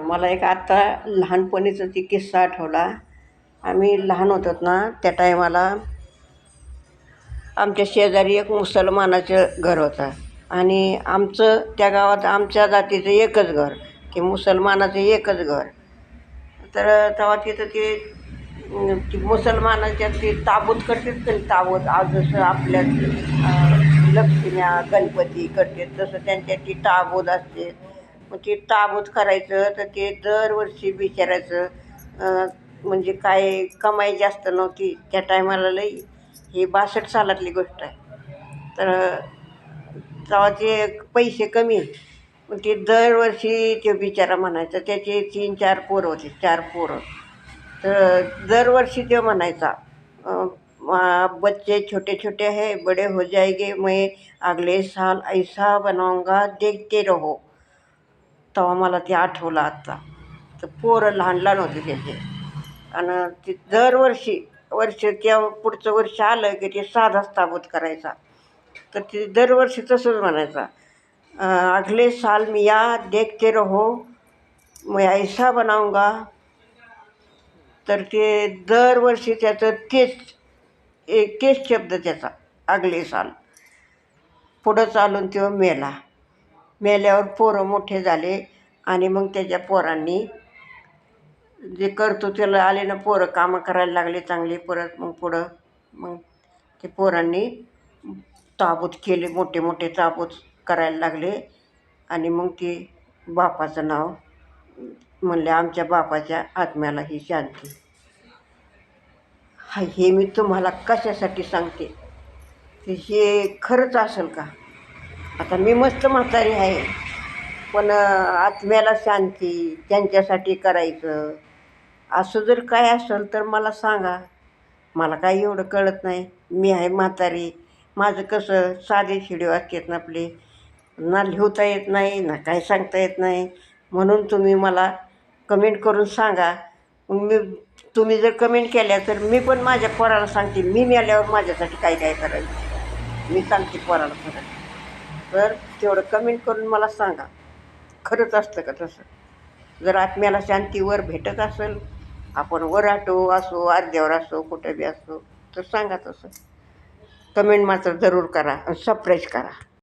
मला एक आत्ता लहानपणीचा ती किस्सा आठवला. आम्ही लहान होतो ना त्या टायमाला आमच्या शेजारी एक मुसलमानाचं घर होतं आणि आमचं त्या गावात आमच्या जातीचं एकच घर, की मुसलमानाचं एकच घर. तर तेव्हा तिथं ती मुसलमानाच्या ती ताबूत करतात का ताबूत, आज जसं आपल्या लक्ष्म्या गणपती करतात तसं त्यांच्या ती ताबूत असते. मग ते ताबूत करायचं तर ते दरवर्षी विचारायचं. म्हणजे काय कमाई जास्त नव्हती त्या टायमाला, लई ही 62 सालातली गोष्ट आहे. तर तेव्हा ते पैसे कमी. मग ते दरवर्षी ते बिचारा म्हणायचा, त्याचे 3-4 पोरं होते, 4 पोरं. तर दरवर्षी ते म्हणायचा, बच्चे छोटे छोटे है, बड़े हो जाएंगे, मैं अगले साल ऐसा बनाऊंगा, देखते रहो. तेव्हा मला ते आठवलं आत्ता. तर पोरं लहान लहान होते त्याचे. आणि ते दरवर्षी त्या पुढचं वर्ष आलं की ते साधाच ताबूत करायचा. तर ते दरवर्षी तसंच म्हणायचा, अगले साल मिया देखते रहो, मैं ऐसा बनाऊंगा. तर ते दरवर्षी त्याचं तेच शब्द त्याचा, अगले साल. पुढं चालून तो मेल्यावर पोरं मोठे झाले आणि मग त्याच्या पोरांनी जे करतो त्याला आले ना, पोरं कामं करायला लागले चांगली. परत मग पुढं मग ते पोरांनी ताबूत केले, मोठे मोठे ताबूत करायला लागले. आणि मग ते बापाचं नाव म्हणले, आमच्या बापाच्या आत्म्याला ही शांती. हे मी तुम्हाला कशासाठी सांगते, की हे खरंच असेल का? आता मी मस्त म्हातारी आहे, पण आत्म्याला शांती त्यांच्यासाठी करायचं असं जर काय असेल तर मला सांगा. मला काही एवढं कळत नाही. मी आहे म्हातारी. माझं कसं साधे शिडे वाक्यात ना आपले, ना लिहता येत नाही ना काय सांगता येत नाही. म्हणून तुम्ही मला कमेंट करून सांगा. मग तुम्ही जर कमेंट केल्या तर मी पण माझ्या पोराला सांगते, मी मेल्यावर माझ्यासाठी काय काय करायचं मी सांगते पोराला खरं. तर तेवढं कमेंट करून मला सांगा, खरंच असतं का तसं? जर आत्म्याला शांतीवर भेटत असेल, आपण वराटो असो, अर्ध्यावर असो, कुठे बी असो, तर सांगा तसं. कमेंट मात्र जरूर करा आणि सबस्क्राईब करा.